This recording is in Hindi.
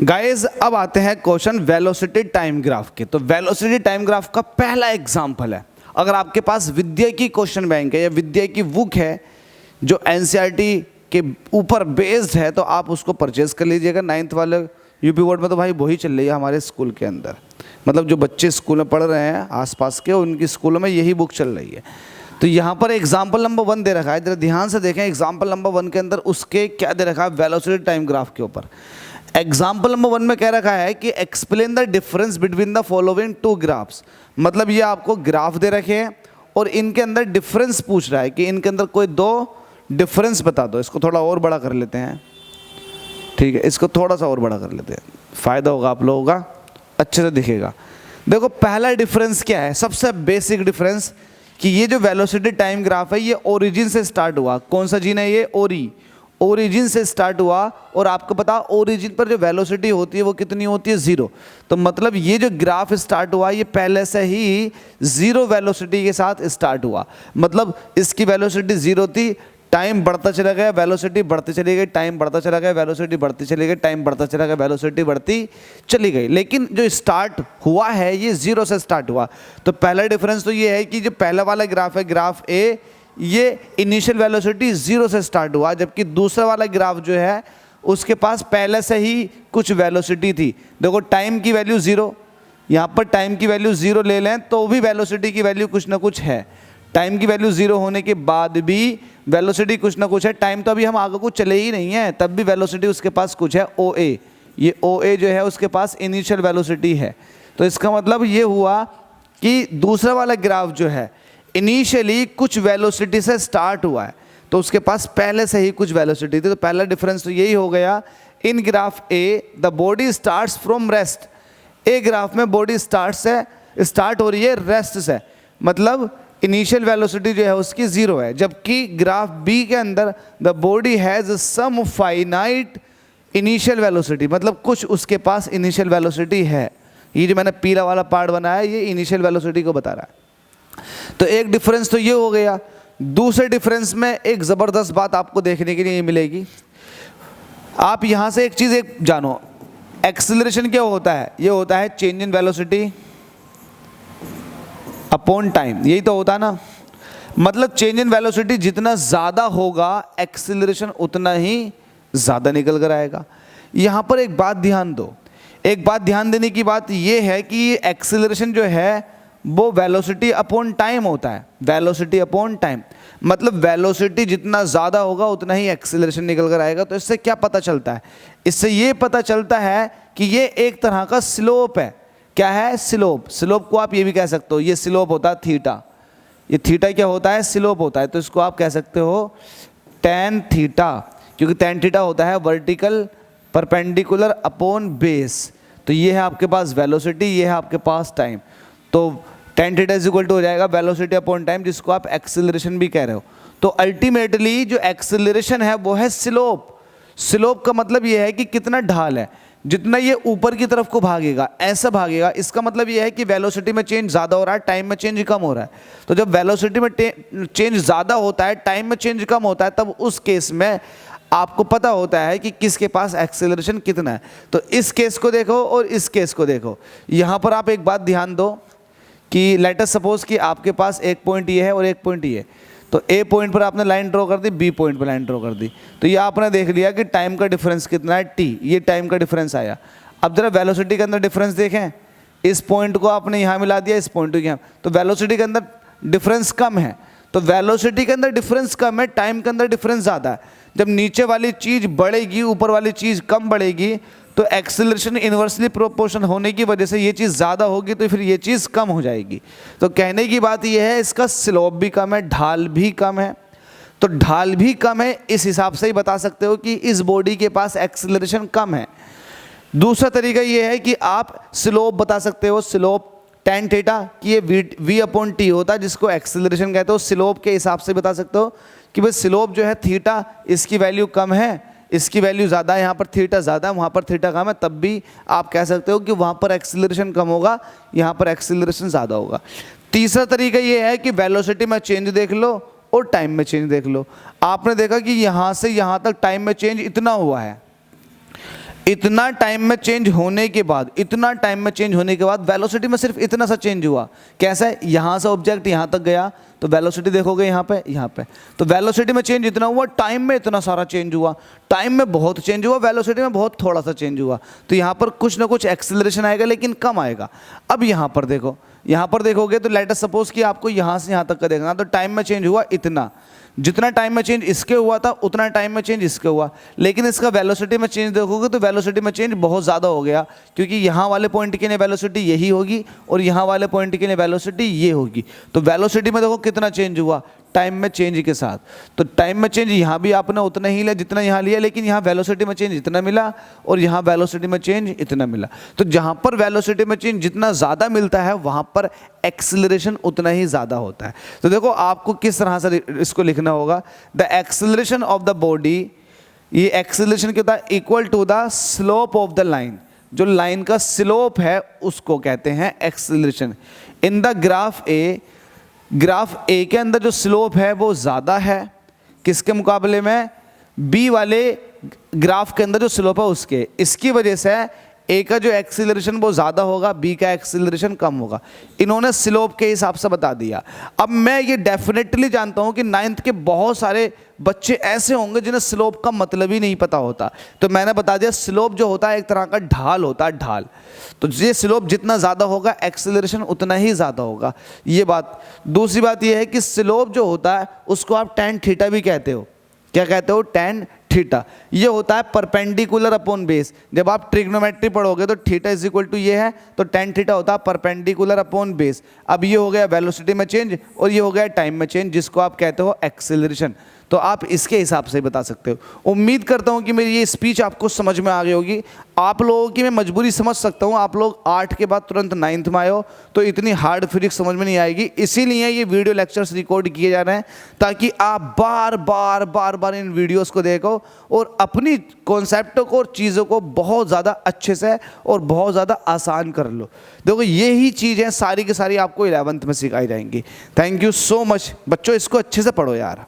गाइस अब आते हैं क्वेश्चन वेलोसिटी टाइम ग्राफ के। तो वेलोसिटी टाइम ग्राफ का पहला एग्जांपल है, अगर आपके पास विद्या की क्वेश्चन बैंक है या विद्या की बुक है जो एनसीईआरटी के ऊपर बेस्ड है, तो आप उसको परचेज कर लीजिएगा। 9th वाले यूपी बोर्ड में तो भाई वही चल रही है हमारे स्कूल के अंदर, मतलब जो बच्चे स्कूल में पढ़ रहे हैं आसपास के, उनकी स्कूलों में यही बुक चल रही है। तो यहाँ पर एग्जाम्पल नंबर 1 दे रखा है, जरा ध्यान से देखें। एग्जाम्पल नंबर 1 के अंदर उसके क्या दे रखा है, वेलोसिटी टाइम ग्राफ के ऊपर। एग्जाम्पल नंबर 1 में कह रखा है कि explain the difference between the following 2 graphs. मतलब ये आपको ग्राफ दे रखे हैं और इनके अंदर डिफरेंस पूछ रहा है कि इनके अंदर कोई 2 डिफरेंस बता दो। इसको थोड़ा और बड़ा कर लेते हैं, ठीक है, इसको थोड़ा सा और बड़ा कर लेते हैं, फ़ायदा होगा आप लोगों का, अच्छे से दिखेगा। देखो पहला डिफरेंस क्या है, सबसे बेसिक डिफरेंस, कि ये जो वेलोसिटी टाइम ग्राफ है ये ओरिजिन से स्टार्ट हुआ। कौन सा जीन है ये, ओरिजिन से स्टार्ट हुआ। और आपको पता ओरिजिन पर जो वेलोसिटी होती है वो कितनी होती है, 0। तो मतलब ये जो ग्राफ स्टार्ट हुआ ये पहले से ही 0 वेलोसिटी के साथ स्टार्ट हुआ। मतलब इसकी वेलोसिटी 0 थी, टाइम बढ़ता चला गया, वेलोसिटी बढ़ती चली गई, टाइम बढ़ता चला गया, वेलोसिटी बढ़ती चली गई, टाइम बढ़ता चला गया, वेलोसिटी बढ़ती चली गई। लेकिन जो स्टार्ट हुआ है ये 0 से स्टार्ट हुआ। तो पहला डिफरेंस तो ये है कि जो पहला वाला ग्राफ है, ग्राफ ए, ये इनिशियल वेलोसिटी 0 से स्टार्ट हुआ, जबकि दूसरा वाला ग्राफ जो है उसके पास पहले से ही कुछ वेलोसिटी थी। देखो टाइम की वैल्यू 0, यहाँ पर टाइम की वैल्यू 0 ले लें तो भी वेलोसिटी की वैल्यू कुछ ना कुछ है। टाइम की वैल्यू 0 होने के बाद भी वेलोसिटी कुछ ना कुछ है। टाइम तो अभी हम आगे कुछ चले ही नहीं है, तब भी वेलोसिटी उसके पास कुछ है, OA। ये OA जो है उसके पास इनिशियल वेलोसिटी है। तो इसका मतलब ये हुआ कि दूसरा वाला ग्राफ जो है इनिशियली कुछ वेलोसिटी से स्टार्ट हुआ है, तो उसके पास पहले से ही कुछ वेलोसिटी थी। तो पहला डिफरेंस तो यही हो गया। In graph A the body starts from rest. A graph में बॉडी स्टार्ट हो रही है रेस्ट से, मतलब इनिशियल वेलोसिटी जो है उसकी 0 है। जबकि ग्राफ बी के अंदर the body has some finite initial velocity, मतलब कुछ उसके पास इनिशियल वेलोसिटी है। ये जो मैंने पीला वाला पार्ट बनाया ये इनिशियल वेलोसिटी को बता रहा है। तो एक डिफरेंस तो ये हो गया। दूसरे डिफरेंस में एक ज़बरदस्त बात आपको देखने के लिए मिलेगी। आप यहाँ से एक चीज़ जानो, एक्सीलरेशन क्या होता है, ये होता है change in velocity upon time, यही तो होता है ना। मतलब चेंज इन वेलोसिटी जितना ज़्यादा होगा एक्सीलरेशन उतना ही ज़्यादा निकल कर आएगा। यहाँ पर एक बात ध्यान दो, एक बात ध्यान देने की बात ये है कि ये एक्सीलरेशन जो है वो वेलोसिटी अपॉन टाइम होता है, वेलोसिटी अपॉन टाइम। मतलब वेलोसिटी जितना ज़्यादा होगा उतना ही एक्सीलरेशन निकल कर आएगा। तो इससे क्या पता चलता है, इससे ये पता चलता है कि ये एक तरह का स्लोप है। क्या है, स्लोप। स्लोप को आप ये भी कह सकते हो, ये स्लोप होता है थीटा। ये थीटा क्या होता है, स्लोप होता है। तो इसको आप कह सकते हो tan थीटा, क्योंकि tan थीटा होता है वर्टिकल परपेंडिकुलर अपॉन बेस। तो ये है आपके पास वेलोसिटी, ये है आपके पास टाइम। तो tan theta is equal to हो जाएगा वेलोसिटी अपॉन टाइम, जिसको आप एक्सीलरेशन भी कह रहे हो। तो अल्टीमेटली जो एक्सीलरेशन है वो है स्लोप। स्लोप का मतलब ये है कि कितना ढाल है, जितना ये ऊपर की तरफ को भागेगा ऐसा भागेगा। इसका मतलब ये है कि वेलोसिटी में चेंज ज़्यादा हो रहा है, टाइम में चेंज कम हो रहा है। तो जब वेलोसिटी में चेंज ज़्यादा होता है, टाइम में चेंज कम होता है, तब उस केस में आपको पता होता है कि किसके पास एक्सेलरेशन कितना है। तो इस केस को देखो और इस केस को देखो। यहाँ पर आप एक बात ध्यान दो कि लेट अस सपोज कि आपके पास एक पॉइंट ये है और एक पॉइंट ये। तो ए पॉइंट पर आपने लाइन ड्रॉ कर दी, बी पॉइंट पर लाइन ड्रॉ कर दी। तो ये आपने देख लिया कि टाइम का डिफरेंस कितना है, टी। ये टाइम का डिफरेंस आया। अब जरा वेलोसिटी के अंदर डिफरेंस देखें, इस पॉइंट को आपने यहाँ मिला दिया, इस पॉइंट को यहाँ, तो वेलोसिटी के अंदर डिफरेंस कम है। तो वेलोसिटी के अंदर डिफरेंस कम है, टाइम के अंदर डिफरेंस ज़्यादा है। जब नीचे वाली चीज़ बढ़ेगी, ऊपर वाली चीज़ कम बढ़ेगी, तो एक्सेलरेशन इन्वर्सली प्रोपोर्शन होने की वजह से ये चीज़ ज़्यादा होगी, तो फिर ये चीज़ कम हो जाएगी। तो कहने की बात ये है इसका स्लोप भी कम है, ढाल भी कम है। तो ढाल भी कम है, इस हिसाब से ही बता सकते हो कि इस बॉडी के पास एक्सेलरेशन कम है। दूसरा तरीका ये है कि आप स्लोप बता सकते हो, स्लोप tan थीटा कि ये v अपॉन टी होता है, जिसको एक्सेलरेशन कहते हो। स्लोप के हिसाब से बता सकते हो कि भाई स्लोप जो है थीटा, इसकी वैल्यू कम है, इसकी वैल्यू ज़्यादा है, यहाँ पर थीटा ज़्यादा है, वहाँ पर थीटा कम है, तब भी आप कह सकते हो कि वहाँ पर एक्सीलरेशन कम होगा, यहाँ पर एक्सीलरेशन ज़्यादा होगा। तीसरा तरीका ये है कि वेलोसिटी में चेंज देख लो और टाइम में चेंज देख लो। आपने देखा कि यहाँ से यहाँ तक टाइम में चेंज इतना हुआ है, इतना टाइम में चेंज होने के बाद, इतना टाइम में चेंज होने के बाद वेलोसिटी में सिर्फ इतना सा चेंज हुआ। कैसा है, यहाँ से ऑब्जेक्ट यहाँ तक गया तो वेलोसिटी देखोगे यहाँ पे, तो वेलोसिटी में चेंज इतना हुआ, टाइम में इतना सारा चेंज हुआ, टाइम में बहुत चेंज हुआ, वेलोसिटी में बहुत थोड़ा सा चेंज हुआ। तो यहाँ पर कुछ ना कुछ एक्सेलरेशन आएगा लेकिन कम आएगा। अब यहाँ पर देखो, यहाँ पर देखोगे तो लेट अस सपोज कि आपको यहाँ से यहाँ तक का देखना, तो टाइम में चेंज हुआ इतना, जितना टाइम में चेंज इसके हुआ था उतना टाइम में चेंज इसके हुआ। लेकिन इसका वेलोसिटी में चेंज देखोगे तो वेलोसिटी में चेंज बहुत ज़्यादा हो गया, क्योंकि यहाँ वाले पॉइंट के लिए वेलोसिटी यही होगी और यहाँ वाले पॉइंट के लिए वेलोसिटी ये होगी। तो वेलोसिटी में देखो कितना चेंज हुआ टाइम में चेंज के साथ। तो टाइम में चेंज यहाँ भी आपने उतना ही लिया जितना यहाँ लिया, लेकिन यहाँ वेलोसिटी में चेंज इतना मिला और यहाँ वेलोसिटी में चेंज इतना मिला। तो जहाँ पर वेलोसिटी में चेंज जितना ज़्यादा मिलता है वहाँ पर एक्सेलरेशन उतना ही ज़्यादा होता है। तो देखो आपको किस तरह से इसको लिखना होगा, the acceleration of the body, ये एक्सेलरेशन क्या होता है, equal to the slope of the line. जो लाइन का स्लोप है उसको कहते हैं acceleration. In the graph A, graph A के अंदर जो स्लोप है वो ज़्यादा है किसके मुकाबले में, बी वाले ग्राफ के अंदर जो स्लोप है उसके। इसकी वजह से ए का जो एक्सीलरेशन वो ज़्यादा होगा, बी का एक्सीलरेशन कम होगा। इन्होंने स्लोप के हिसाब से बता दिया। अब मैं ये डेफिनेटली जानता हूँ कि 9th के बहुत सारे बच्चे ऐसे होंगे जिन्हें स्लोप का मतलब ही नहीं पता होता। तो मैंने बता दिया स्लोप जो होता है एक तरह का ढाल होता है, ढाल। तो ये स्लोप जितना ज़्यादा होगा एक्सीलरेशन उतना ही ज़्यादा होगा, ये बात। दूसरी बात ये है कि स्लोप जो होता है उसको आप tan थीटा भी कहते हो। क्या कहते हो, tan थीटा। ये होता है परपेंडिकुलर अपॉन बेस। जब आप ट्रिग्नोमेट्री पढ़ोगे तो थीटा इज इक्वल टू ये है, तो tan थीटा होता है परपेंडिकुलर अपॉन बेस। अब ये हो गया वेलोसिटी में चेंज और ये हो गया टाइम में चेंज, जिसको आप कहते हो एक्सेलरेशन। तो आप इसके हिसाब से बता सकते हो। उम्मीद करता हूँ कि मेरी ये स्पीच आपको समझ में आ गई होगी। आप लोगों की मैं मजबूरी समझ सकता हूँ, आप लोग 8 के बाद तुरंत 9th में आए हो तो इतनी हार्ड फिजिक्स समझ में नहीं आएगी। इसीलिए ये वीडियो लेक्चर्स रिकॉर्ड किए जा रहे हैं ताकि आप बार बार इन वीडियोस को देखो और अपनी कॉन्सेप्टों को और चीज़ों को बहुत ज़्यादा अच्छे से और बहुत ज़्यादा आसान कर लो। देखो यही चीज़ें सारी की सारी आपको 11th में सिखाई जाएंगी। थैंक यू सो मच बच्चों, इसको अच्छे से पढ़ो यार।